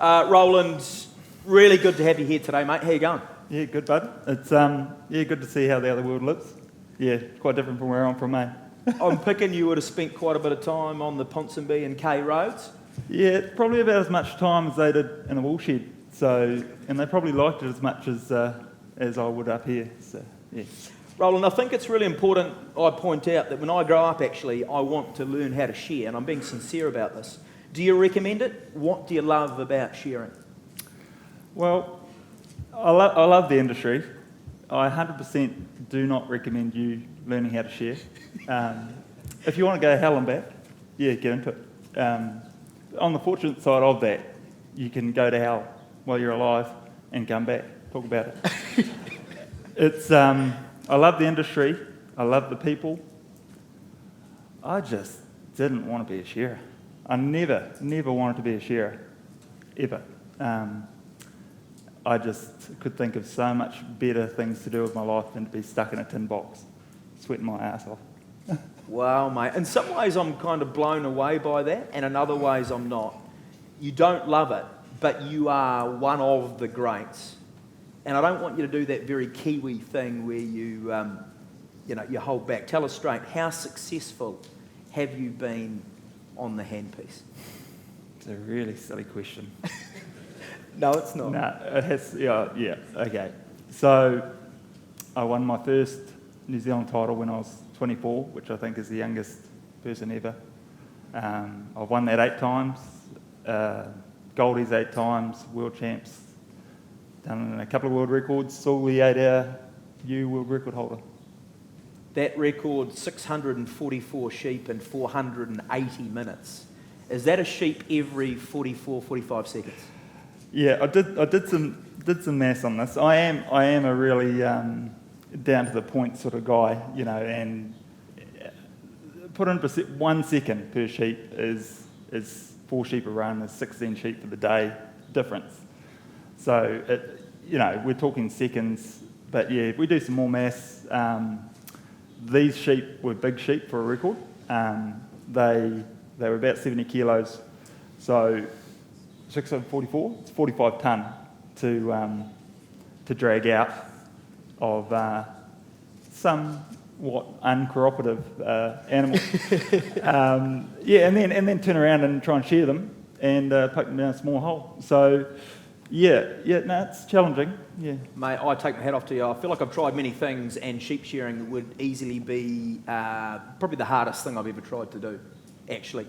Rowland, really good to have you here today, mate. How you going? Yeah, good, bud. It's good to see how the other world lives. Yeah, quite different from where I'm from, mate. I'm picking you would have spent quite a bit of time on the Ponsonby and K roads. Yeah, probably about as much time as they did in the woolshed. So, and they probably liked it as much as I would up here. So, yeah. Rowland, I think it's really important I point out that when I grow up, actually, I want to learn how to shear, and I'm being sincere about this. Do you recommend it? What do you love about shearing? Well, I love the industry. I 100% do not recommend you learning how to shear. If you want to go hell and back, yeah, get into it. On the fortunate side of that, you can go to hell while you're alive and come back. Talk about it. I love the industry. I love the people. I just didn't want to be a shearer. I never wanted to be a shearer, ever. I just could think of so much better things to do with my life than to be stuck in a tin box, sweating my ass off. Wow, mate. In some ways, I'm kind of blown away by that, and in other ways, I'm not. You don't love it, but you are one of the greats. And I don't want you to do that very Kiwi thing where you hold back. Tell us straight, how successful have you been on the handpiece? It's a really silly question. No, it's not. No, it has, yeah, okay. So I won my first New Zealand title when I was 24, which I think is the youngest person ever. I've won that 8 times, Goldies 8 times, world champs, done a couple of world records, still the 8-hour world record holder. That record, 644 sheep in 480 minutes. Is that a sheep every 44, 45 seconds? Yeah, I did some maths on this. I am a really down to the point sort of guy, and put in 1 second per sheep is 4 sheep a run, is 16 sheep for the day difference. So we're talking seconds, but yeah, if we do some more maths, these sheep were big sheep for a record. They were about 70 kilos, so 644, it's 45 tonne to drag out of somewhat uncooperative animals. And then turn around and try and shear them and poke them down a small hole. So it's challenging. Yeah, mate, I take my hat off to you. I feel like I've tried many things, and sheep shearing would easily be probably the hardest thing I've ever tried to do. Actually,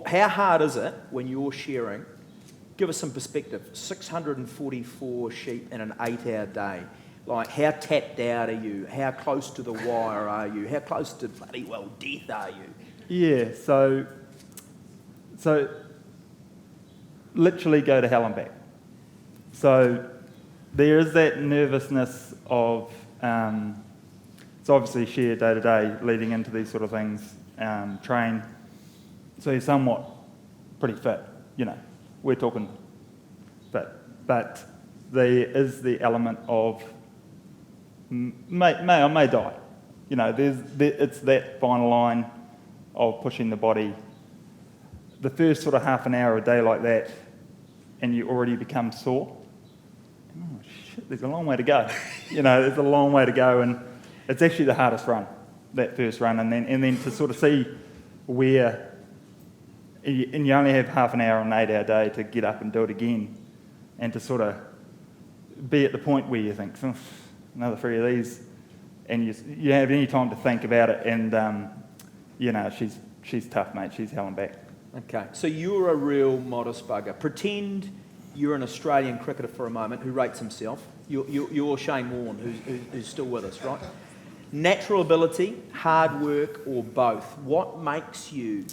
how hard is it when you're shearing? Give us some perspective. 644 sheep in an 8-hour day. Like, how tapped out are you? How close to the wire are you? How close to bloody well death are you? Yeah, so literally go to hell and back. So there is that nervousness of, it's obviously shear day to day leading into these sort of things, train. So you're somewhat pretty fit, we're talking fit. But there is the element of, I may die. It's that final line of pushing the body. The first sort of half an hour a day like that, and you already become sore. Oh, shit, there's a long way to go. There's a long way to go, and it's actually the hardest run, that first run, and then to sort of see where, and you only have half an hour on an 8-hour day to get up and do it again, and to sort of be at the point where you think, another 3 of these, and you don't have any time to think about it, and she's tough, mate. She's hell and back. Okay, so you're a real modest bugger. Pretend you're an Australian cricketer for a moment who rates himself. You're Shane Warne, who's still with us, right? Natural ability, hard work, or both. What makes you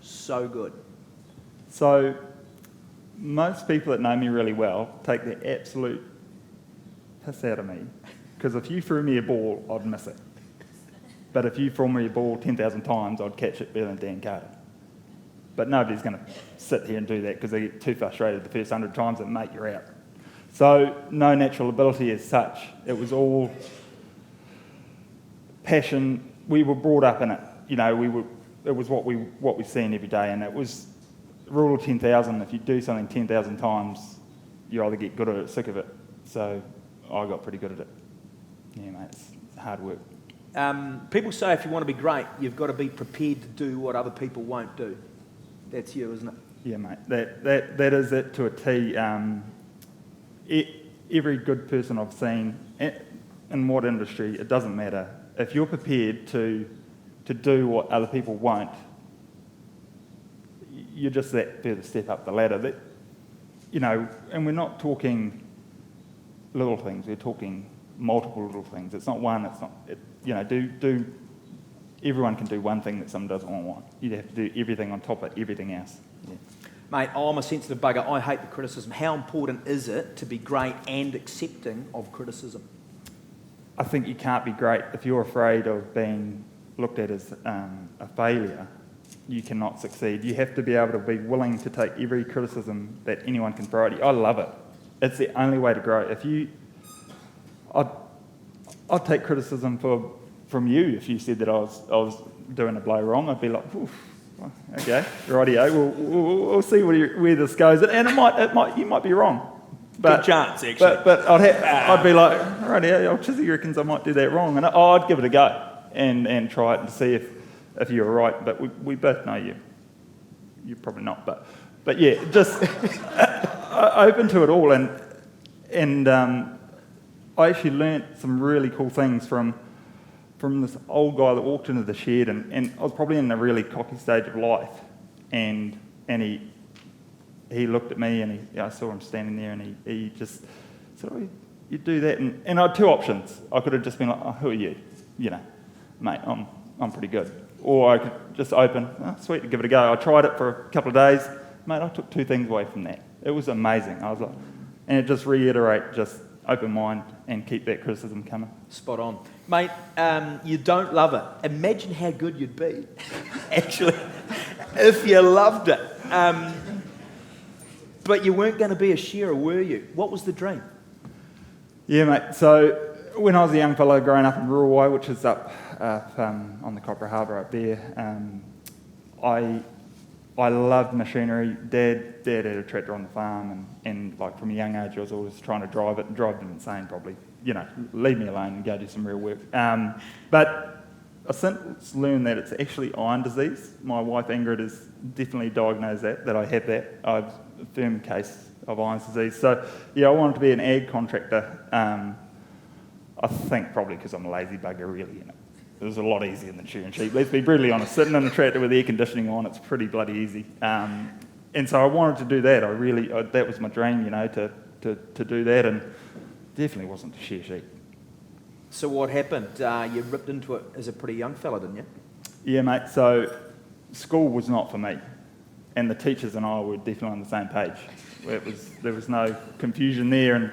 so good? So most people that know me really well take the absolute piss out of me, because if you threw me a ball, I'd miss it. But if you threw me a ball 10,000 times, I'd catch it better than Dan Carter. But nobody's going to sit here and do that because they get too frustrated the first 100 times and, mate, you're out. So no natural ability as such. It was all passion. We were brought up in it. It was what we seen every day, and it was rule of 10,000, if you do something 10,000 times, you either get good at it or sick of it. So I got pretty good at it. Yeah, mate, it's hard work. People say if you want to be great, you've got to be prepared to do what other people won't do. That's you, isn't it? Yeah, mate, that is it to a T. Every good person I've seen, in what industry, it doesn't matter. If you're prepared to do what other people won't, you're just that further step up the ladder. And we're not talking little things, we're talking multiple little things. It's not one, it's not, everyone can do one thing that someone doesn't want. You have to do everything on top of everything else. Yeah. Mate, I'm a sensitive bugger. I hate the criticism. How important is it to be great and accepting of criticism? I think you can't be great if you're afraid of being looked at as a failure. You cannot succeed. You have to be able to be willing to take every criticism that anyone can throw at you. I love it. It's the only way to grow. I'd take criticism from you if you said that I was doing a blow wrong. I'd be like, oof, okay, rightio. We'll see where this goes, and you might be wrong. But, good chance, actually. But I'd be like, rightio, Chizzy reckons I might do that wrong, and I'd give it a go and try it and see if you were right. But we both know you're probably not. But yeah, just open to it all, and I actually learnt some really cool things from this old guy that walked into the shed, and I was probably in a really cocky stage of life, and he looked at me, and I saw him standing there, and he just said, "Oh, you do that," and I had two options. I could have just been like, "Oh, who are you? Mate, I'm pretty good," or I could just open, "Oh, sweet, give it a go." I tried it for a couple of days, mate. I took two things away from that. It was amazing. I was like, and it just reiterate, just open mind and keep that criticism coming. Spot on. Mate, you don't love it. Imagine how good you'd be, actually, if you loved it. But you weren't going to be a shearer, were you? What was the dream? Yeah, mate. So when I was a young fellow growing up in Rowland, which is up on the Copper Harbour up there, I loved machinery. Dad had a tractor on the farm, and like from a young age, I was always trying to drive it and drive them insane, probably. Leave me alone and go do some real work. But I since learned that it's actually iron disease. My wife Ingrid has definitely diagnosed that I have that. I have a firm case of iron disease. So yeah, I wanted to be an ag contractor. I think probably because I'm a lazy bugger, really. It was a lot easier than shearing sheep. Let's be brutally honest. Sitting in a tractor with air conditioning on, it's pretty bloody easy. And so I wanted to do that. That was my dream, to do that, and definitely wasn't to shear sheep. So what happened? You ripped into it as a pretty young fella, didn't you? Yeah, mate. So school was not for me, and the teachers and I were definitely on the same page. There was no confusion there, and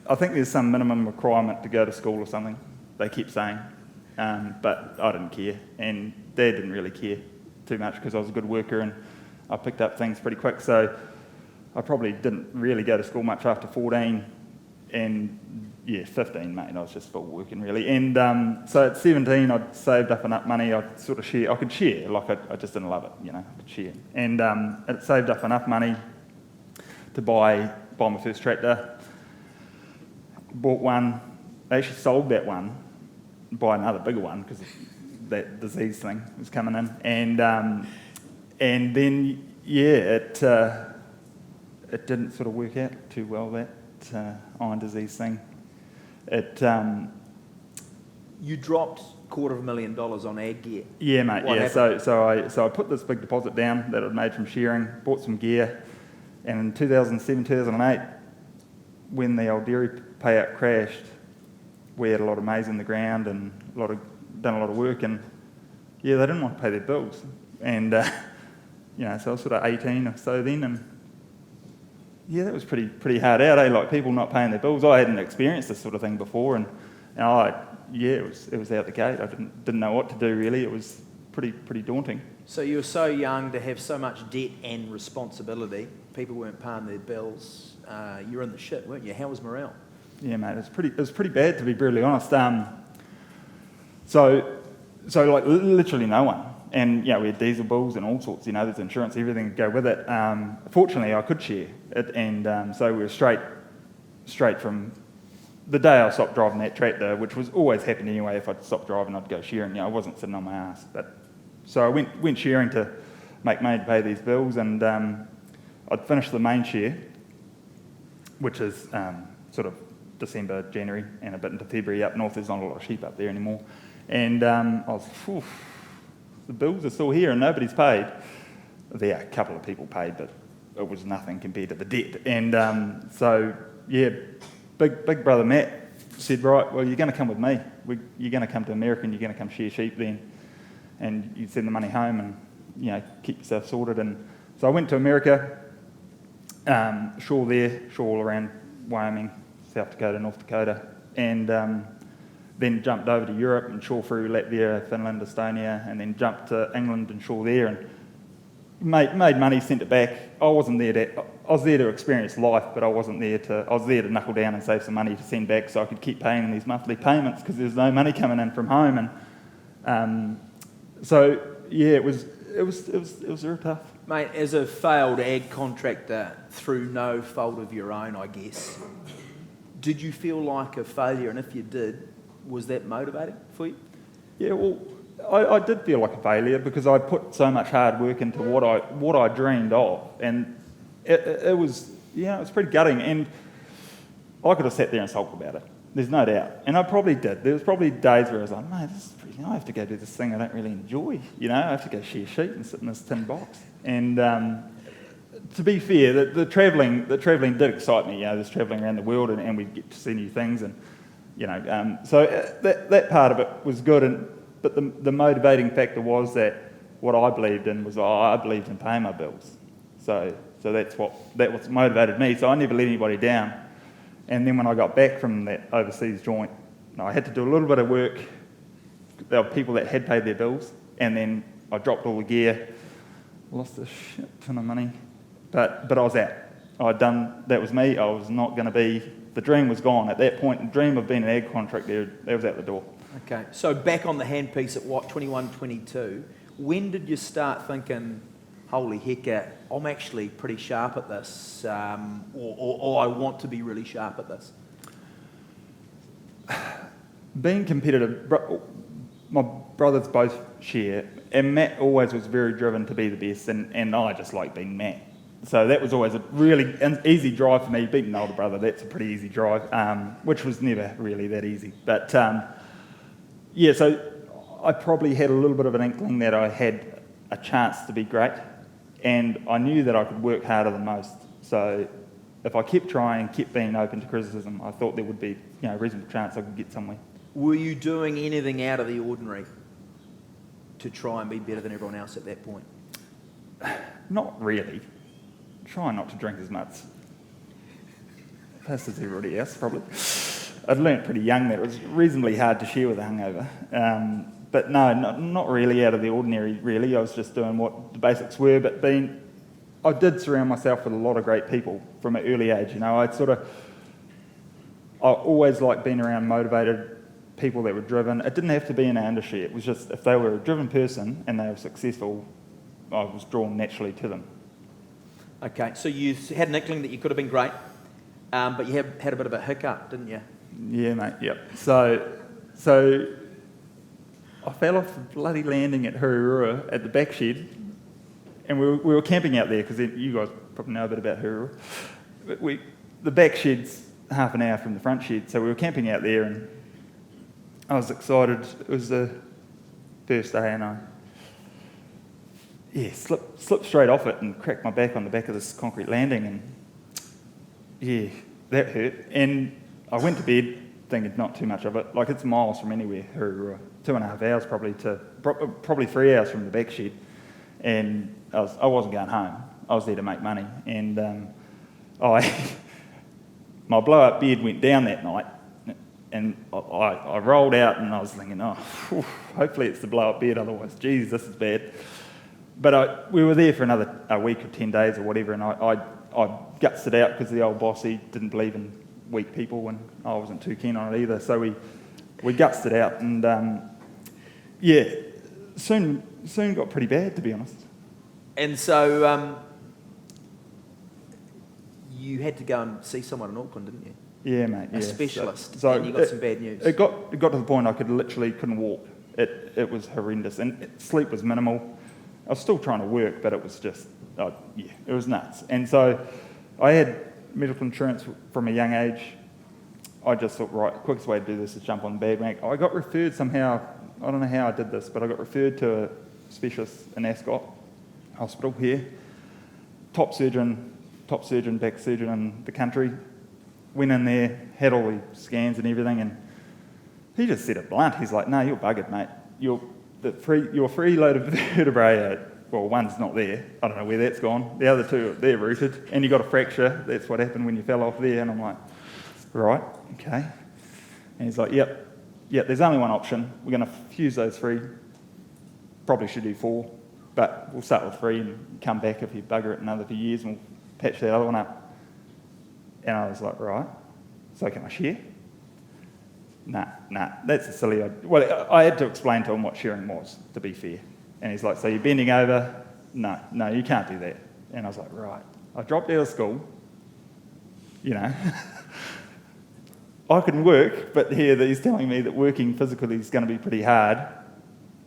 I think there's some minimum requirement to go to school or something. They kept saying. But I didn't care, and Dad didn't really care too much because I was a good worker and I picked up things pretty quick. So I probably didn't really go to school much after 14, and 15, mate. I was just full working really. And so at 17, I'd saved up enough money. I could share. Like I just didn't love it, I could share. And it saved up enough money to buy my first tractor. Bought one. I actually sold that one. Buy another bigger one because that disease thing was coming in, and then it didn't sort of work out too well, that iron disease thing. You dropped $250,000 on ag gear. Yeah, mate. What happened? So I put this big deposit down that I'd made from shearing, bought some gear, and in 2007, 2008, when the old dairy payout crashed, we had a lot of maize in the ground and done a lot of work, and they didn't want to pay their bills, and so I was sort of 18 or so then, and that was pretty hard out, like people not paying their bills. I hadn't experienced this sort of thing before, and it was out the gate. I didn't know what to do really. It was pretty daunting. So you were so young to have so much debt and responsibility. People weren't paying their bills. You were in the shit, weren't you? How was morale? Yeah, mate, it was pretty bad, to be brutally honest. So like literally no one. And, we had diesel bills and all sorts, there's insurance, everything to go with it. Fortunately, I could share it, and so we were straight from the day I stopped driving that tractor, which was always happening anyway. If I'd stopped driving, I'd go sharing. I wasn't sitting on my ass. So I went sharing to make money to pay these bills, and I'd finished the main share, which is sort of December, January, and a bit into February. Up north, there's not a lot of sheep up there anymore. And I was, the bills are still here and nobody's paid. There, a couple of people paid, but it was nothing compared to the debt. And big brother Matt said, right, well, you're going to come with me. You're going to come to America and you're going to come share sheep then. And you send the money home and, keep yourself sorted. And so I went to America, shore all around Wyoming, South Dakota, North Dakota, and then jumped over to Europe and shore through Latvia, Finland, Estonia, and then jumped to England and shore there and made money, sent it back. I was there to experience life, but I was there to knuckle down and save some money to send back so I could keep paying these monthly payments because there's no money coming in from home. And it was real tough. Mate, as a failed ag contractor through no fault of your own, I guess, did you feel like a failure? And if you did, was that motivating for you? Yeah, well, I did feel like a failure because I put so much hard work into what I dreamed of, and it was pretty gutting. And I could have sat there and sulked about it. There's no doubt, and I probably did. There was probably days where I was like, mate, I have to go do this thing I don't really enjoy. I have to go share sheep and sit in this tin box. And to be fair, the travelling did excite me. There's travelling around the world, and we get to see new things, and so that part of it was good. But the motivating factor was that what I believed in was I believed in paying my bills. So that was motivated me. So I never let anybody down. And then when I got back from that overseas joint, I had to do a little bit of work. There were people that had paid their bills, and then I dropped all the gear, lost a shit ton of money, but I was out. That was me. I was not going to be. The dream was gone at that point. The dream of being an ag contractor, that was out the door. Okay, so back on the handpiece at what, 21, 22, when did you start thinking, holy heck, I'm actually pretty sharp at this, or I want to be really sharp at this? Being competitive, my brothers both share, and Matt always was very driven to be the best, and I just like being Matt. So that was always a really easy drive for me. Beating an older brother, that's a pretty easy drive, which was never really that easy. But so I probably had a little bit of an inkling that I had a chance to be great, and I knew that I could work harder than most. So if I kept trying, kept being open to criticism, I thought there would be a reasonable chance I could get somewhere. Were you doing anything out of the ordinary to try and be better than everyone else at that point? Not really. Try not to drink as much as everybody else, probably. I'd learnt pretty young that it was reasonably hard to share with a hangover. But no, not really out of the ordinary, really. I was just doing what the basics were, but I did surround myself with a lot of great people from an early age. I always liked being around motivated people that were driven. It didn't have to be in our industry. It was just if they were a driven person and they were successful, I was drawn naturally to them. Okay, so you had an inkling that you could have been great, but you had a bit of a hiccup, didn't you? Yeah, mate, yep. So I fell off the bloody landing at Hururua at the back shed, and we were camping out there because you guys probably know a bit about Hururua. The back shed's half an hour from the front shed, so we were camping out there, and I was excited. It was the first day, and I slipped straight off it and cracked my back on the back of this concrete landing, and that hurt. And I went to bed thinking not too much of it. Like, it's miles from anywhere, Hururua, 2.5 hours probably 3 hours from the back shed, and I wasn't going home. I was there to make money, and my blow-up bed went down that night, and I rolled out, and I was thinking, hopefully it's the blow-up bed, otherwise, geez, this is bad. But we were there for a week or 10 days or whatever, and I gutsed it out because the old boss, he didn't believe in weak people, and I wasn't too keen on it either. So we gutsed it out, and soon soon got pretty bad, to be honest. And so you had to go and see someone in Auckland, didn't you? Yeah, mate. A specialist. So and you got some bad news. It got to the point I couldn't walk. It was horrendous, and sleep was minimal. I was still trying to work, but it was just, it was nuts. And so I had medical insurance from a young age. I just thought, right, quickest way to do this is jump on the bandwagon. I got referred somehow, I don't know how I did this, but I got referred to a specialist in Ascot Hospital here. Top surgeon, back surgeon in the country. Went in there, had all the scans and everything, and he just said it blunt. He's like, no, you're buggered, mate. Your free load of vertebrae, well, one's not there. I don't know where that's gone. The other two, they're rooted. And you got a fracture. That's what happened when you fell off there. And I'm like, right, okay. And he's like, yep, there's only one option. We're going to fuse those 3. Probably should do 4. But we'll start with 3 and come back if you bugger it another few years and we'll patch that other one up. And I was like, right, so can I shear? Nah, that's a silly idea. Well, I had to explain to him what shearing was, to be fair. And he's like, so you're bending over? No, you can't do that. And I was like, right. I dropped out of school, I can work, but here he's telling me that working physically is going to be pretty hard.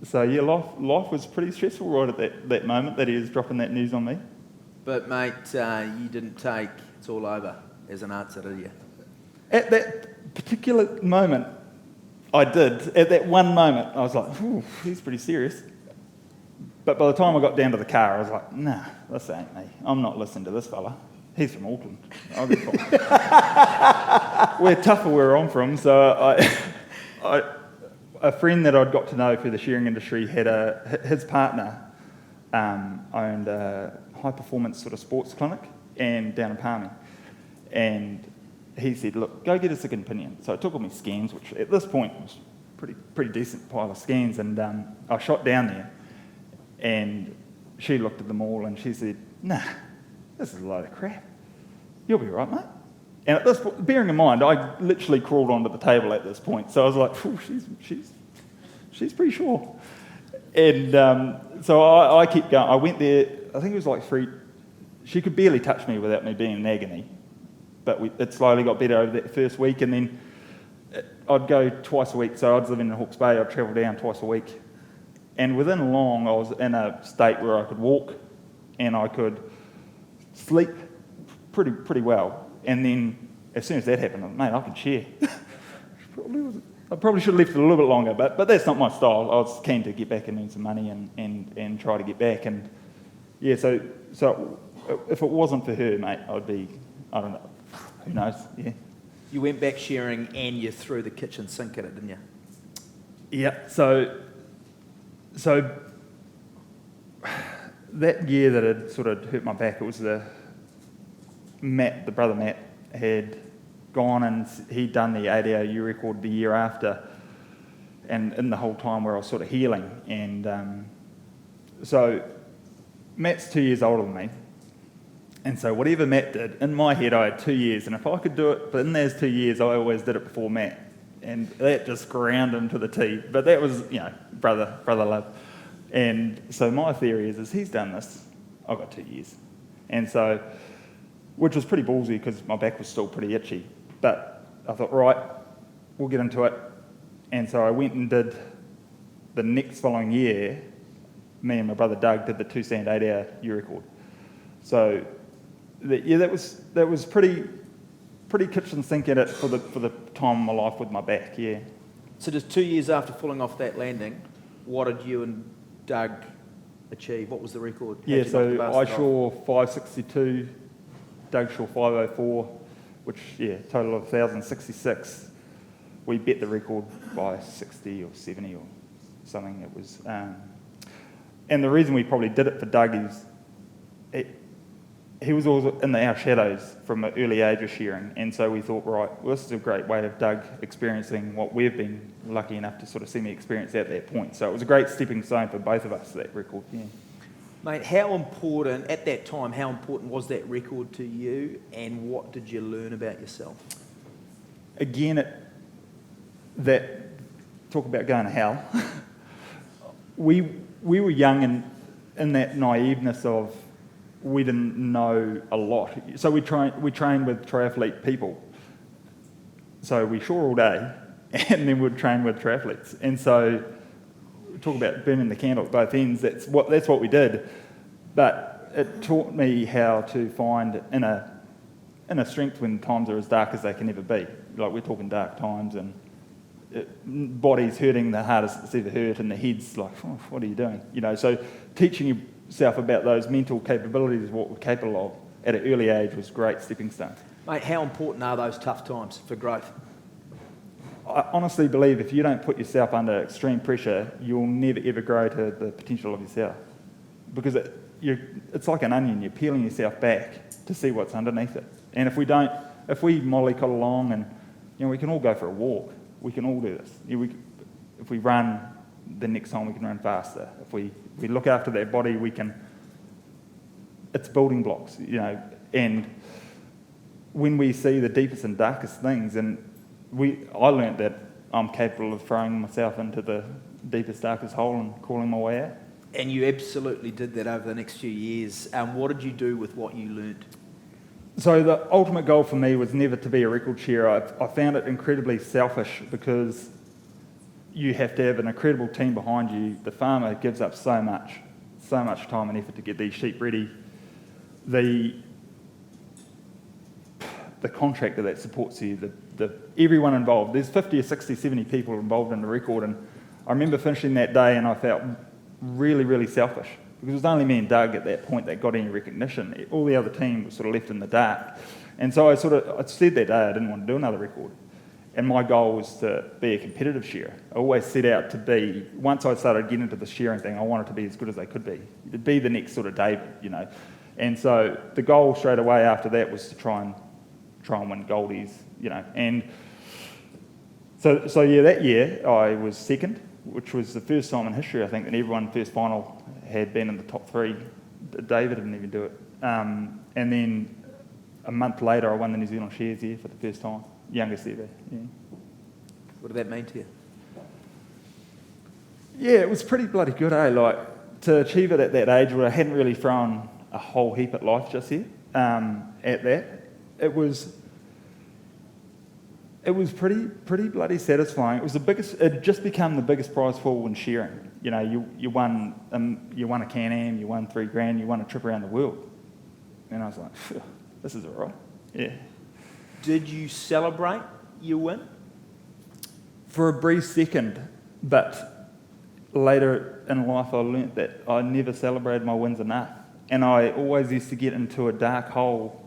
So yeah, life was pretty stressful right at that moment that he was dropping that news on me. But mate, you didn't take it's all over as an answer, did you? At that particular moment, I did. At that one moment, I was like, ooh, he's pretty serious. But by the time I got down to the car, I was like, nah, this ain't me. I'm not listening to this fella. He's from Auckland. I'll be fine. We're tougher where I'm from, so a friend that I'd got to know through the shearing industry had his partner owned a high-performance sort of sports clinic and down in Palmy. And he said, look, go get a second opinion. So I took all my scans, which at this point was pretty decent pile of scans, and I shot down there. And she looked at them all and she said, nah, this is a load of crap. You'll be right, mate. And at this point, bearing in mind, I literally crawled onto the table at this point. So I was like, she's pretty sure. And so I kept going. I went there, I think it was like 3. She could barely touch me without me being in agony. But it slowly got better over that first week. And then I'd go twice a week. So I was living in Hawke's Bay. I'd travel down twice a week. And within long, I was in a state where I could walk and I could sleep pretty well. And then as soon as that happened, mate, I could shear. I probably should have left it a little bit longer, but that's not my style. I was keen to get back and earn some money and try to get back. And yeah, so if it wasn't for her, mate, I'd be, I don't know, who knows, yeah. You went back shearing and you threw the kitchen sink at it, didn't you? Yeah, so that year that had sort of hurt my back, it was the brother Matt had gone and he'd done the 8-hour record the year after, and in the whole time where I was sort of healing. And so Matt's 2 years older than me, and so whatever Matt did, in my head I had 2 years, and if I could do it, but in those 2 years I always did it before Matt. And that just ground him to the T. But that was, brother love. And so my theory is he's done this, I've got 2 years. And so, which was pretty ballsy because my back was still pretty itchy. But I thought, right, we'll get into it. And so I went and did the next following year, me and my brother Doug did the 2-stand 8-hour record. So, that was pretty kitchen sink at it for the time of my life with my back, yeah. So just 2 years after falling off that landing, what did you and Doug achieve? What was the record? Yeah, so I saw 562, Doug saw 504, which, total of 1,066. We bet the record by 60 or 70 or something. It was, and the reason we probably did it for Doug is he was always in our shadows from an early age of shearing, and so we thought, right, well, this is a great way of Doug experiencing what we've been lucky enough to sort of see me experience at that point. So it was a great stepping stone for both of us, that record, yeah. Mate, how important was that record to you, and what did you learn about yourself? Again, talk about going to hell. we were young and in that naiveness of we didn't know a lot. So we trained with triathlete people. So we shore all day, and then we'd train with triathletes. And so talk about burning the candle at both ends. That's what we did. But it taught me how to find inner strength when times are as dark as they can ever be. Like, we're talking dark times, and body's hurting the hardest it's ever hurt, and the head's like, oh, what are you doing? So teaching yourself about those mental capabilities, what we're capable of at an early age, was a great stepping stone. Mate, how important are those tough times for growth? I honestly believe if you don't put yourself under extreme pressure, you'll never ever grow to the potential of yourself. Because it's like an onion, you're peeling yourself back to see what's underneath it. And if we mollycoddle along, and we can all go for a walk, we can all do this. If we run, the next time we can run faster. If we look after that body, it's building blocks, and when we see the deepest and darkest things, and I learnt that I'm capable of throwing myself into the deepest, darkest hole and crawling my way out. And you absolutely did that over the next few years. What did you do with what you learnt? So the ultimate goal for me was never to be a record sharer. I found it incredibly selfish because you have to have an incredible team behind you. The farmer gives up so much time and effort to get these sheep ready. The contractor that supports you, everyone involved. There's 50 or 60, 70 people involved in the record, and I remember finishing that day and I felt really, really selfish, because it was only me and Doug at that point that got any recognition. All the other team was sort of left in the dark. And so I said that day I didn't want to do another record. And my goal was to be a competitive shearer. I always set out to be, once I started getting into the shearing thing, I wanted to be as good as I could be. To be the next sort of David, And so the goal straight away after that was to try and win Goldies, And so yeah, that year I was second, which was the first time in history, I think, that everyone first final had been in the top three. David didn't even do it. And then a month later, I won the New Zealand Shears here for the first time, youngest ever. Yeah. What did that mean to you? Yeah, it was pretty bloody good, eh? Like, to achieve it at that age where I hadn't really thrown a whole heap at life just yet, at that, it was pretty bloody satisfying. It was it had just become the biggest prize pool in shearing. You won a Can-Am, you won $3,000, you won a trip around the world. And I was like, this is all right. Yeah. Did you celebrate your win? For a brief second, but later in life I learnt that I never celebrated my wins enough. And I always used to get into a dark hole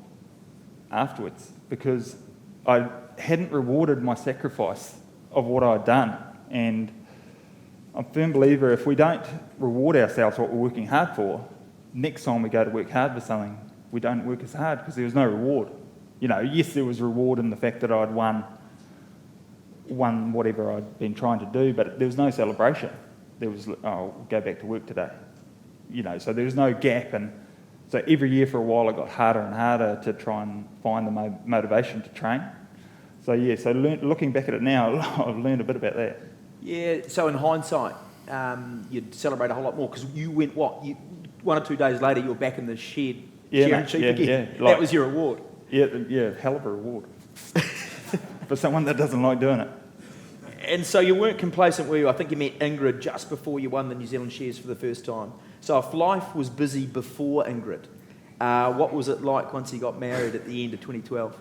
afterwards because I hadn't rewarded my sacrifice of what I'd done. And I'm a firm believer, if we don't reward ourselves what we're working hard for, next time we go to work hard for something, we don't work as hard because there was no reward. Yes, there was reward in the fact that I'd won whatever I'd been trying to do, but there was no celebration. There was, we'll go back to work today. So there was no gap. And so every year for a while it got harder and harder to try and find the motivation to train. So yeah, looking back at it now, I've learned a bit about that. Yeah, so in hindsight, you'd celebrate a whole lot more because you went, 1 or 2 days later, you were back in the shed shearing sheep again. Yeah. That was your reward. Yeah, hell of a reward. For someone that doesn't like doing it. And so you weren't complacent, were you? I think you met Ingrid just before you won the New Zealand Shears for the first time. So if life was busy before Ingrid, what was it like once you got married at the end of 2012?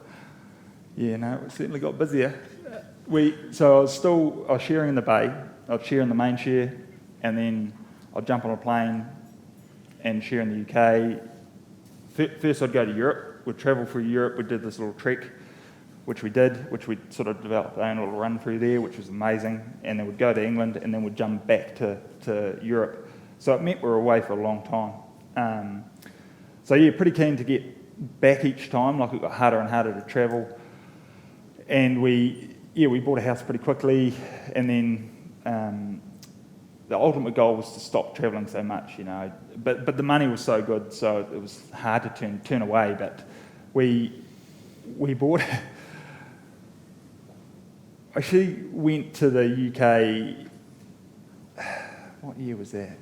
Yeah, no, it certainly got busier. So I was shearing in the bay, I'd shear in the main shear, and then I'd jump on a plane and shear in the UK. First I'd go to Europe, we'd travel through Europe, we did this little trek, which we sort of developed our own little run through there, which was amazing, and then we'd go to England, and then we'd jump back to Europe. So it meant we were away for a long time. So yeah, pretty keen to get back each time, like it got harder and harder to travel. And we bought a house pretty quickly, and then the ultimate goal was to stop travelling so much, But the money was so good, so it was hard to turn away. But we bought. Actually went to the UK. What year was that?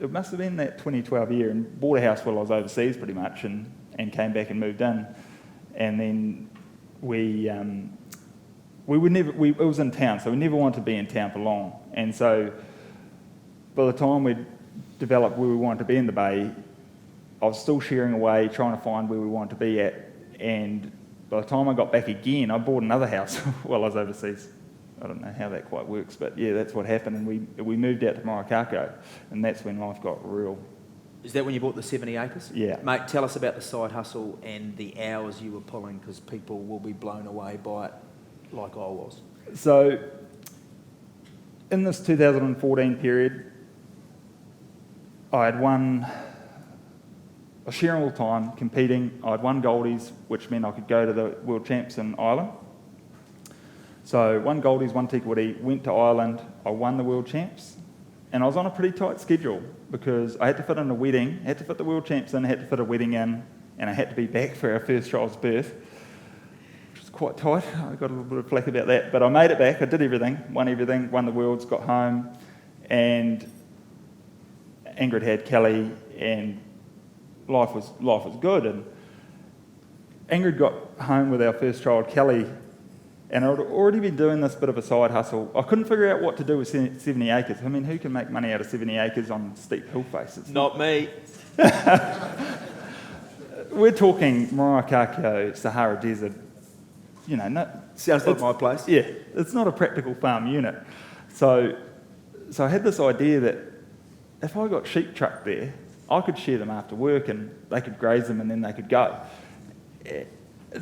it must have been that 2012 year, and bought a house while I was overseas pretty much, and came back and moved in. And then it was in town, so we never wanted to be in town for long. And so by the time we'd developed where we wanted to be in the Bay, I was still shearing away, trying to find where we wanted to be at. And by the time I got back again, I bought another house while I was overseas. I don't know how that quite works, but yeah, that's what happened. And we moved out to Morakako, and that's when life got real. Is that when you bought the 70 acres? Yeah. Mate, tell us about the side hustle and the hours you were pulling, because people will be blown away by it like I was. So in this 2014 period, I was shearing all the time, competing. I had won Goldies, which meant I could go to the World Champs in Ireland. So won Goldies, won Tikawiti, went to Ireland, I won the World Champs, and I was on a pretty tight schedule because I had to fit in a wedding, had to fit the World Champs in, had to fit a wedding in, and I had to be back for our first child's birth, which was quite tight. I got a little bit of flack about that, but I made it back, I did everything, won the Worlds, got home, and Ingrid had Kelly, and life was good. And Ingrid got home with our first child, Kelly, and I'd already been doing this bit of a side hustle. I couldn't figure out what to do with 70 acres. I mean, who can make money out of 70 acres on steep hill faces? Not me. We're talking Morakako, Sahara Desert. You know, Sounds like my place. Yeah, it's not a practical farm unit. So I had this idea that if I got sheep trucked there, I could shear them after work and they could graze them and then they could go.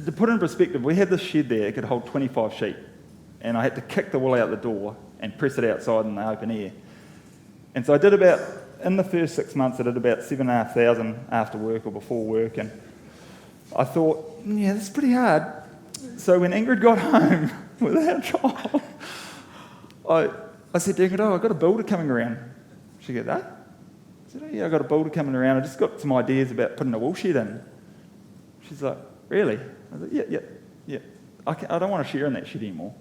To put it in perspective, we had this shed there, it could hold 25 sheep, and I had to kick the wool out the door and press it outside in the open air. And so in the first 6 months, I did about 7,500 after work or before work, and I thought, yeah, that's pretty hard. So when Ingrid got home with our child, I said to Ingrid, I've got a builder coming around. She goes, I said, yeah, I've got a builder coming around. I just got some ideas about putting a wool shed in. She's like, really? I was like, yeah. I don't want to shear in that shed anymore.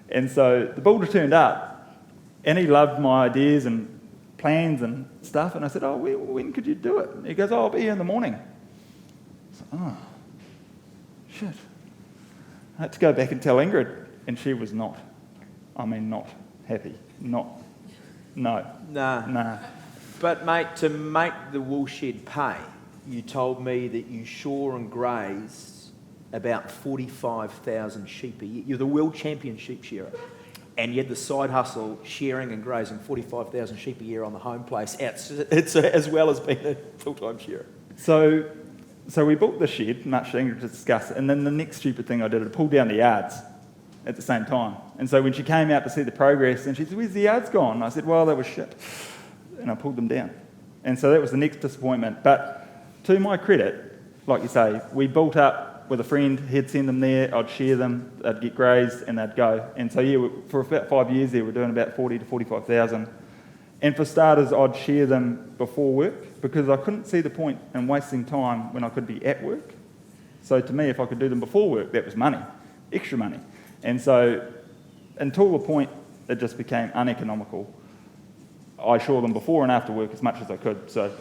And so the builder turned up, and he loved my ideas and plans and stuff. And I said, when could you do it? And he goes, I'll be here in the morning. I said, oh, shit. I had to go back and tell Ingrid, and she was not happy. No. Nah. But mate, to make the wool shed pay, you told me that you shore and graze about 45,000 sheep a year. You're the world champion sheep shearer, and you had the side hustle shearing and grazing 45,000 sheep a year on the home place. It's as well as being a full-time shearer. So we built the shed, much to Ingrid to discuss, and then the next stupid thing I did, I pulled down the yards at the same time. And so when she came out to see the progress, and she said, where's the yards gone? And I said, well, they were shit. And I pulled them down. And so that was the next disappointment. But to my credit, like you say, we built up with a friend, he'd send them there, I'd shear them, they'd get grazed, and they'd go. And so yeah, for about 5 years there, we're doing about 40 to 45,000. And for starters, I'd shear them before work, because I couldn't see the point in wasting time when I could be at work. So to me, if I could do them before work, that was money, extra money. And so until the point it just became uneconomical, I shore them before and after work as much as I could. So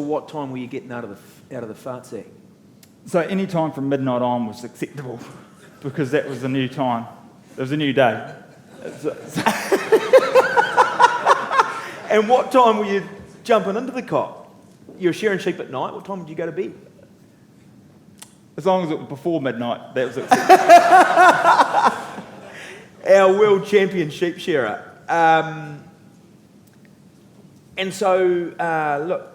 what time were you getting out of the fart sack? So any time from midnight on was acceptable, because that was a new time. It was a new day. And what time were you jumping into the cot? You were shearing sheep at night. What time did you go to bed? As long as it was before midnight, that was acceptable. Our world champion sheep shearer. And so, look,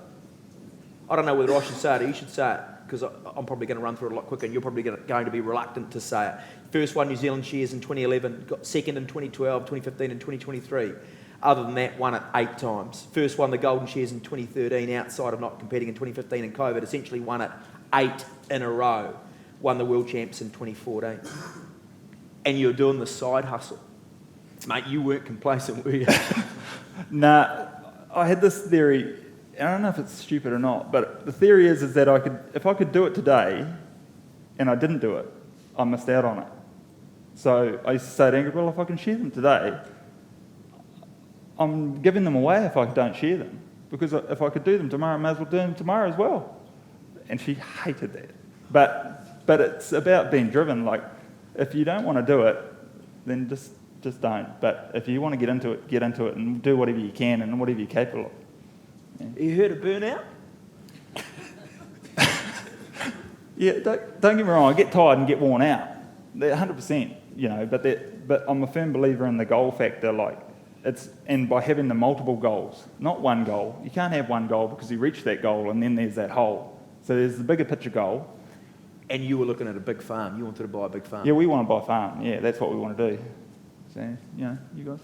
I don't know whether I should say it or you should say it, because I'm probably going to run through it a lot quicker, and you're probably going to be reluctant to say it. First won New Zealand Shears in 2011, got second in 2012, 2015 and 2023. Other than that, won it 8 times. First won the Golden Shears in 2013, outside of not competing in 2015 and COVID, essentially won it 8 in a row. Won the World Champs in 2014. And you were doing the side hustle. Mate, you weren't complacent, were you? Nah, I had this theory, and I don't know if it's stupid or not, but the theory is that if I could do it today, and I didn't do it, I missed out on it. So I used to say to Ingrid, well, if I can share them today, I'm giving them away if I don't share them, because if I could do them tomorrow, I may as well do them tomorrow as well. And she hated that. But it's about being driven. Like, if you don't want to do it, then just don't. But if you want to get into it and do whatever you can and whatever you're capable of. Yeah. You heard of burnout? Yeah, don't get me wrong, I get tired and get worn out. 100%, you know, but I'm a firm believer in the goal factor, and by having the multiple goals, not one goal. You can't have one goal because you reach that goal and then there's that hole. So there's the bigger picture goal. And you were looking at a big farm. You wanted to buy a big farm. Yeah, we want to buy a farm. Yeah, that's what we want to do. So, you know, you guys.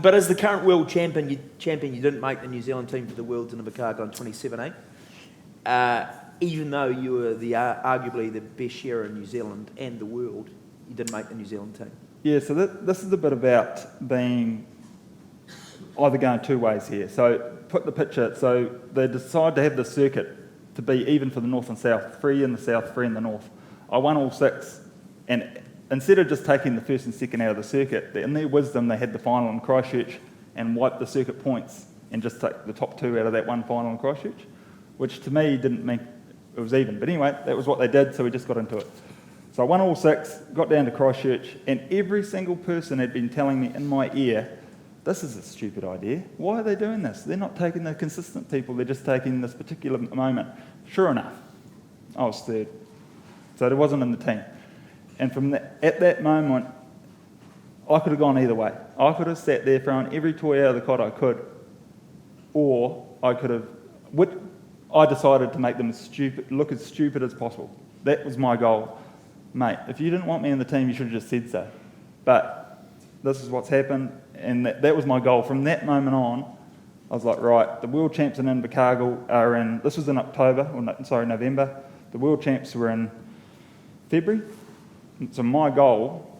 But as the current world champion, you didn't make the New Zealand team for the Worlds in Invercargill in 2017. Even though you were arguably the best shearer in New Zealand and the world, you didn't make the New Zealand team. Yeah, so this is a bit about being either going two ways here. So put the picture, so they decide to have the circuit to be even for the north and south, 3 in the south, 3 in the north. I won all 6, and instead of just taking the first and second out of the circuit, in their wisdom they had the final in Christchurch and wiped the circuit points and just take the top 2 out of that one final in Christchurch, which to me didn't mean it was even. But anyway, that was what they did, so we just got into it. So I won all 6, got down to Christchurch, and every single person had been telling me in my ear, this is a stupid idea. Why are they doing this? They're not taking the consistent people, they're just taking this particular moment. Sure enough, I was 3rd. So it wasn't in the team. And at that moment, I could have gone either way. I could have sat there throwing every toy out of the cot I could, or I could have... I decided to make them look as stupid as possible. That was my goal. Mate, if you didn't want me in the team, you should have just said so. But this is what's happened, and that was my goal. From that moment on, I was like, right, the World Champs in Invercargill are in... This was in November. The World Champs were in February. So my goal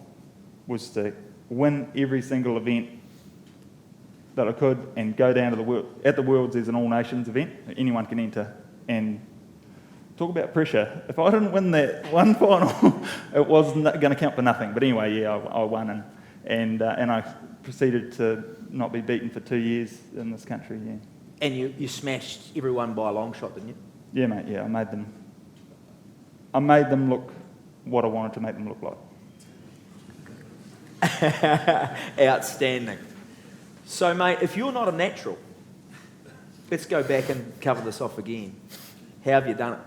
was to win every single event that I could and go down to the World. At the Worlds, there's an all-nations event. Anyone can enter. And talk about pressure. If I didn't win that one final, it was going to count for nothing. But anyway, yeah, I won, and I proceeded to not be beaten for 2 years in this country, yeah. And you smashed everyone by a long shot, didn't you? Yeah, mate, yeah, I made them look what I wanted to make them look like. Outstanding. So, mate, if you're not a natural, let's go back and cover this off again. How have you done it?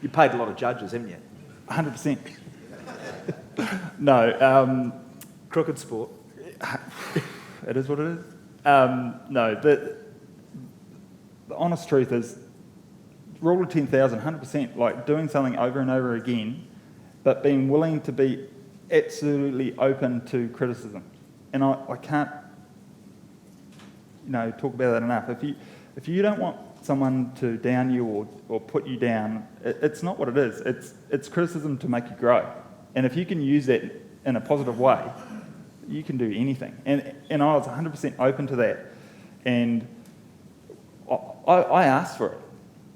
You paid a lot of judges, haven't you? 100%. No. Crooked sport. It is what it is. No, the honest truth is, rule of 10,000, 100%, like doing something over and over again, but being willing to be absolutely open to criticism. And I can't, talk about that enough. If you don't want someone to down you or put you down, it's not what it is. It's criticism to make you grow. And if you can use that in a positive way, you can do anything. And I was 100% open to that. And I asked for it.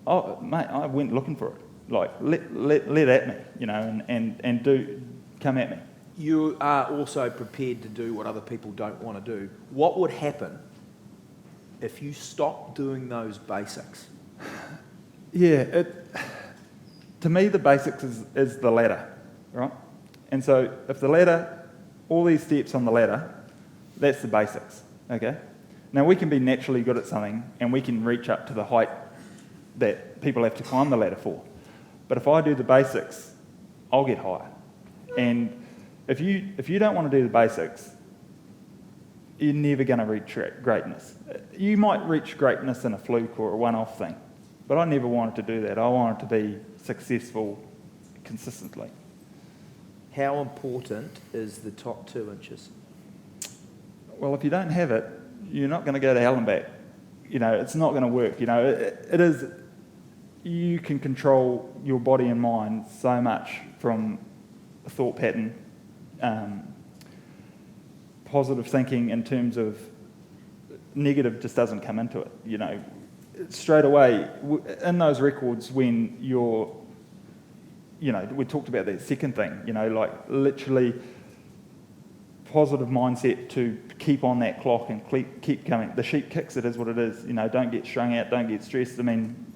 Oh, mate, I went looking for it. Like, let at me, and come at me. You are also prepared to do what other people don't want to do. What would happen if you stopped doing those basics? Yeah, to me the basics is the ladder, right? And so if the ladder, all these steps on the ladder, that's the basics, okay? Now we can be naturally good at something and we can reach up to the height that people have to climb the ladder for. But if I do the basics, I'll get higher. And if you don't want to do the basics, you're never going to reach greatness. You might reach greatness in a fluke or a one-off thing, but I never wanted to do that. I wanted to be successful consistently. How important is the top 2 inches? Well, if you don't have it, you're not going to go to hell and back. It's not going to work. It is. You can control your body and mind so much from a thought pattern, positive thinking in terms of negative just doesn't come into it. Straight away in those records when you're, we talked about that second thing, like literally positive mindset to keep on that clock and keep coming. The sheep kicks, it is what it is. Don't get strung out, don't get stressed. I mean,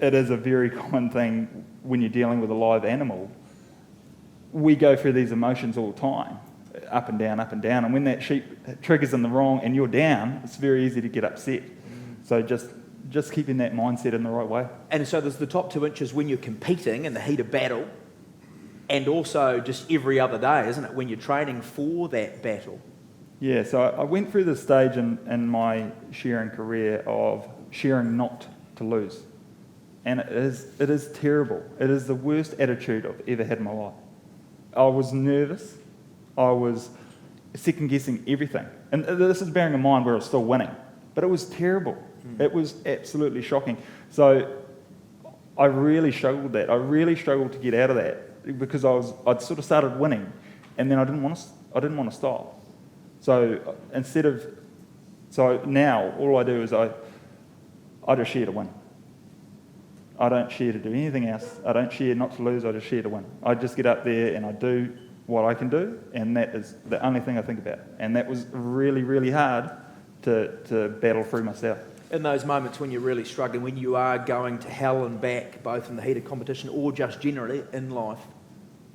it is a very common thing when you're dealing with a live animal. We go through these emotions all the time, up and down, and when that sheep triggers in the wrong and you're down, it's very easy to get upset. So just keeping that mindset in the right way. And so there's the top 2 inches when you're competing in the heat of battle, and also just every other day, isn't it, when you're training for that battle? Yeah, so I went through this stage in my shearing career of shearing not to lose. And it is terrible. It is the worst attitude I've ever had in my life. I was nervous. I was second-guessing everything. And this is bearing in mind where I was still winning. But it was terrible. It was absolutely shocking. So I really struggled with that. I really struggled to get out of that because I'd sort of started winning, and then I didn't want to stop. So now all I do is I just shear to win. I don't shear to do anything else. I don't shear not to lose. I just shear to win. I just get up there and I do what I can do, and that is the only thing I think about. And that was really, really hard to battle through myself. In those moments when you're really struggling, when you are going to hell and back, both in the heat of competition or just generally in life,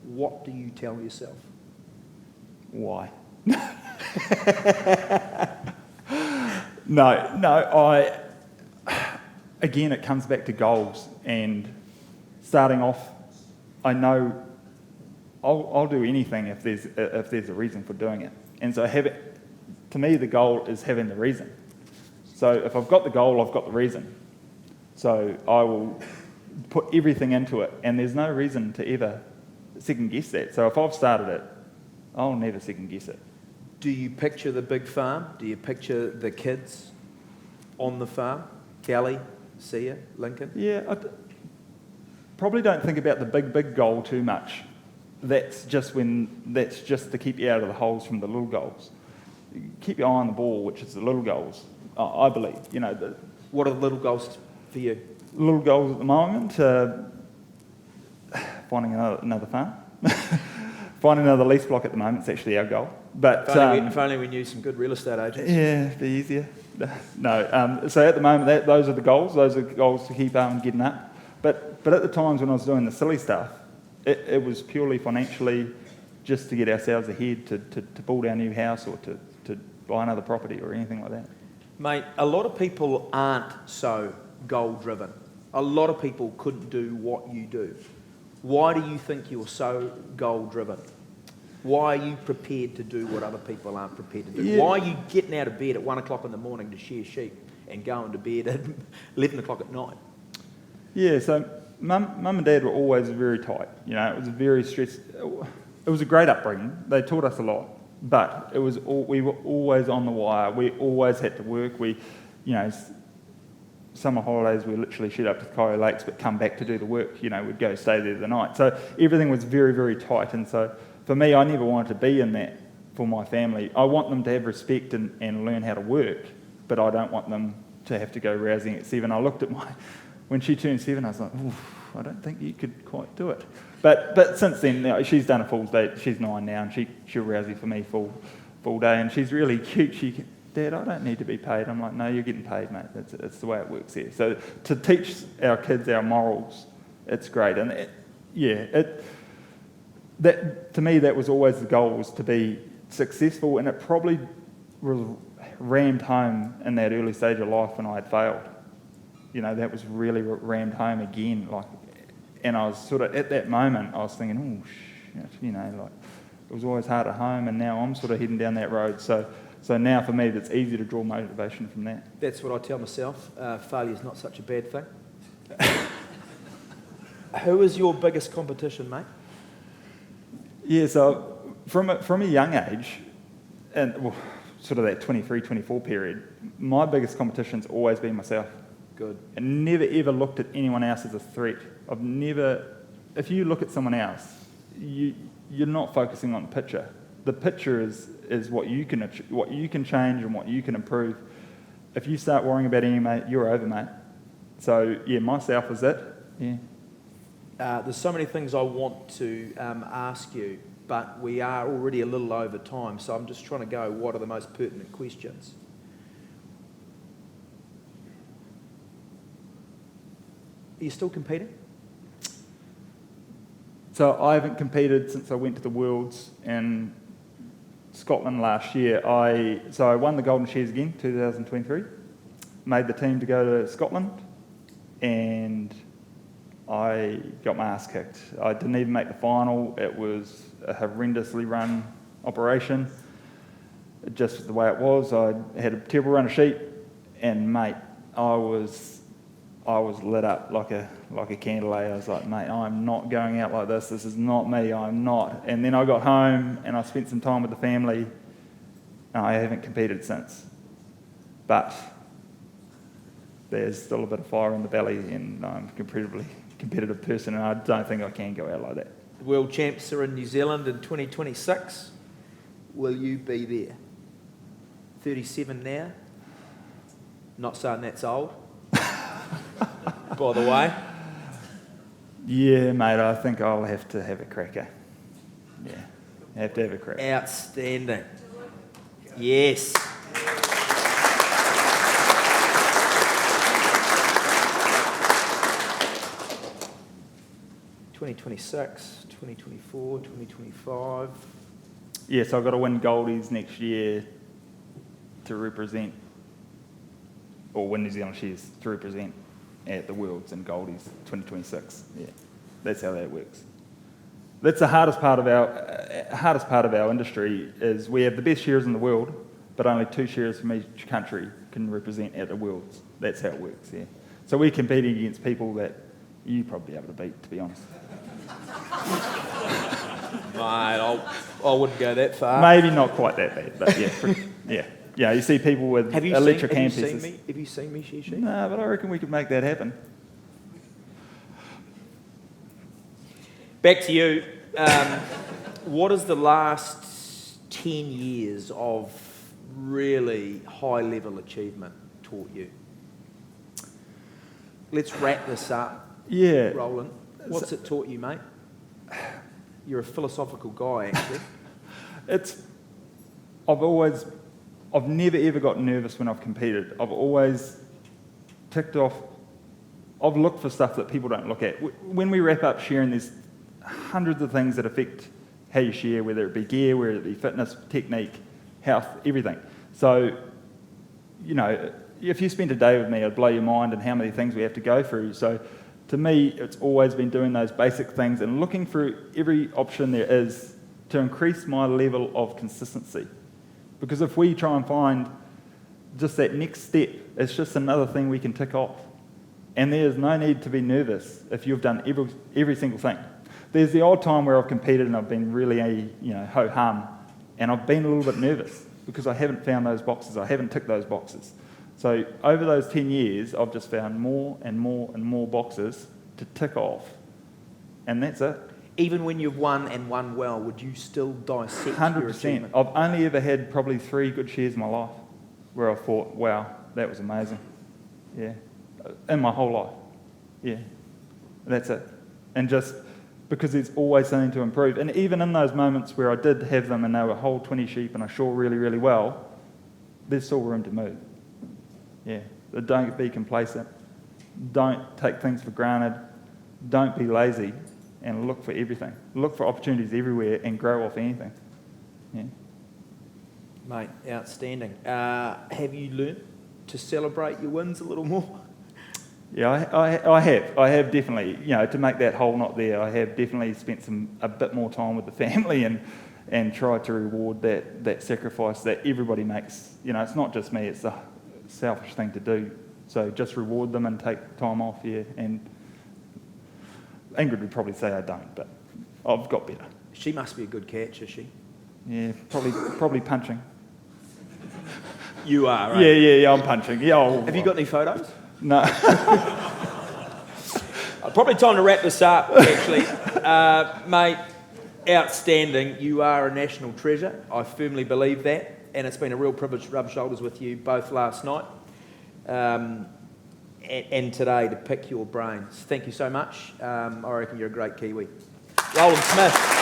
what do you tell yourself? Why? No, again, it comes back to goals, and starting off, I know I'll do anything if there's a reason for doing it. And so to me, the goal is having the reason. So if I've got the goal, I've got the reason. So I will put everything into it, and there's no reason to ever second guess that. So if I've started it, I'll never second guess it. Do you picture the big farm? Do you picture the kids on the farm? Kelly, Sia, Lincoln? Yeah, probably don't think about the big goal too much. That's just to keep you out of the holes from the little goals. Keep your eye on the ball, which is the little goals, I believe. What are the little goals for you? Little goals at the moment, finding another farm. Finding another lease block at the moment is actually our goal. But if only we knew some good real estate agents. Yeah, it'd be easier. No, so at the moment, those are the goals. Those are the goals to keep getting up. But at the times when I was doing the silly stuff, it was purely financially just to get ourselves ahead, to build our new house or to buy another property or anything like that. Mate, a lot of people aren't so goal-driven. A lot of people couldn't do what you do. Why do you think you're so goal-driven? Why are you prepared to do what other people aren't prepared to do? Yeah. Why are you getting out of bed at 1 o'clock in the morning to shear sheep and going to bed at 11 o'clock at night? Yeah, so Mum and Dad were always very tight. It was a very stressed. It was a great upbringing. They taught us a lot, but we were always on the wire. We always had to work. Summer holidays, we literally shoot up to the Kaioi Lakes, but come back to do the work. We'd go stay there the night. So everything was very, very tight. And so for me, I never wanted to be in that for my family. I want them to have respect and learn how to work, but I don't want them to have to go rousing at 7. I looked at when she turned 7, I was like, oof, I don't think you could quite do it. But since then, she's done a full day. She's 9 now, and she'll rousey for me full day, and she's really cute. Dad, I don't need to be paid. I'm like, no, you're getting paid, mate. It's the way it works here. So to teach our kids our morals, it's great. And that to me, that was always the goal, was to be successful. And it probably was rammed home in that early stage of life when I had failed. That was really rammed home again. And I was sort of at that moment, I was thinking, oh, shit, it was always hard at home, and now I'm sort of heading down that road. So now for me, it's easy to draw motivation from that. That's what I tell myself. Failure's not such a bad thing. Who is your biggest competition, mate? Yeah, so from a young age, and sort of that 23, 24 period, my biggest competition's always been myself. Good. And never ever looked at anyone else as a threat. If you look at someone else, you're not focusing on the picture. The picture is what you can change and what you can improve. If you start worrying about any mate, you're over, mate. So yeah, myself is it. Yeah. There's so many things I want to ask you, but we are already a little over time, so I'm just trying to go, what are the most pertinent questions? Are you still competing? So I haven't competed since I went to the Worlds in Scotland last year. I won the Golden Shears again, 2023. Made the team to go to Scotland, and I got my ass kicked. I didn't even make the final. It was a horrendously run operation. Just the way it was. I had a terrible run of sheep, and mate, I was lit up like a candle. I was like, mate, I'm not going out like this. This is not me. I'm not. And then I got home and I spent some time with the family. And I haven't competed since. But there's still a bit of fire in the belly, and I'm a competitive person, and I don't think I can go out like that. The World Champs are in New Zealand in 2026. Will you be there? 37 now. Not saying that's old. By the way. Yeah, mate, I think I'll have to have a cracker. Yeah, have to have a crack. Outstanding. Yes. (2026, 2024, 2025). Yeah, so I've got to win Goldies next year to represent, or win New Zealand Shears to represent at the Worlds and Goldies 2026. Yeah, that's how that works. That's the hardest part of our industry is we have the best shearers in the world, but only 2 shearers from each country can represent at the Worlds. That's how it works. Yeah. So we're competing against people that you probably be able to beat, to be honest. Mate, I wouldn't go that far. Maybe not quite that bad, but yeah, yeah. Yeah, you see people with electric hand pieces. Have you seen me shear sheep? No, but I reckon we could make that happen. Back to you. What has the last 10 years of really high-level achievement taught you? Let's wrap this up. Yeah. Rowland, what's it taught you, mate? You're a philosophical guy, actually. I've never ever got nervous when I've competed. I've always ticked off. I've looked for stuff that people don't look at. When we wrap up shearing, there's hundreds of things that affect how you shear, whether it be gear, whether it be fitness, technique, health, everything. So, you know, if you spent a day with me, it'd blow your mind and how many things we have to go through. So, to me, it's always been doing those basic things and looking through every option there is to increase my level of consistency. Because if we try and find just that next step, it's just another thing we can tick off. And there's no need to be nervous if you've done every single thing. There's the odd time where I've competed and I've been really, ho-hum, and I've been a little bit nervous because I haven't found those boxes, I haven't ticked those boxes. So over those 10 years, I've just found more and more and more boxes to tick off, and that's it. Even when you've won and won well, would you still dissect 100%. your achievement? I've only ever had probably 3 good shears in my life where I thought, wow, that was amazing. Yeah, in my whole life. Yeah, that's it. And just because there's always something to improve. And even in those moments where I did have them and they were whole 20 sheep and I shore really, really well, there's still room to move. Yeah, but don't be complacent. Don't take things for granted. Don't be lazy, and look for everything. Look for opportunities everywhere and grow off anything. Yeah. Mate, outstanding. Have you learnt to celebrate your wins a little more? Yeah, I have definitely, to make that hole not there, I have definitely spent a bit more time with the family and tried to reward that sacrifice that everybody makes. It's not just me, it's a selfish thing to do. So just reward them and take time off, yeah. And Ingrid would probably say I don't, but I've got better. She must be a good catch, is she? Yeah, probably punching. You are, right? Yeah, I'm punching. Yeah. Have you got any photos? No. Probably time to wrap this up, actually. Mate, outstanding. You are a national treasure. I firmly believe that. And it's been a real privilege to rub shoulders with you both last night and today to pick your brains. Thank you so much. I reckon you're a great Kiwi. Rowland Smith.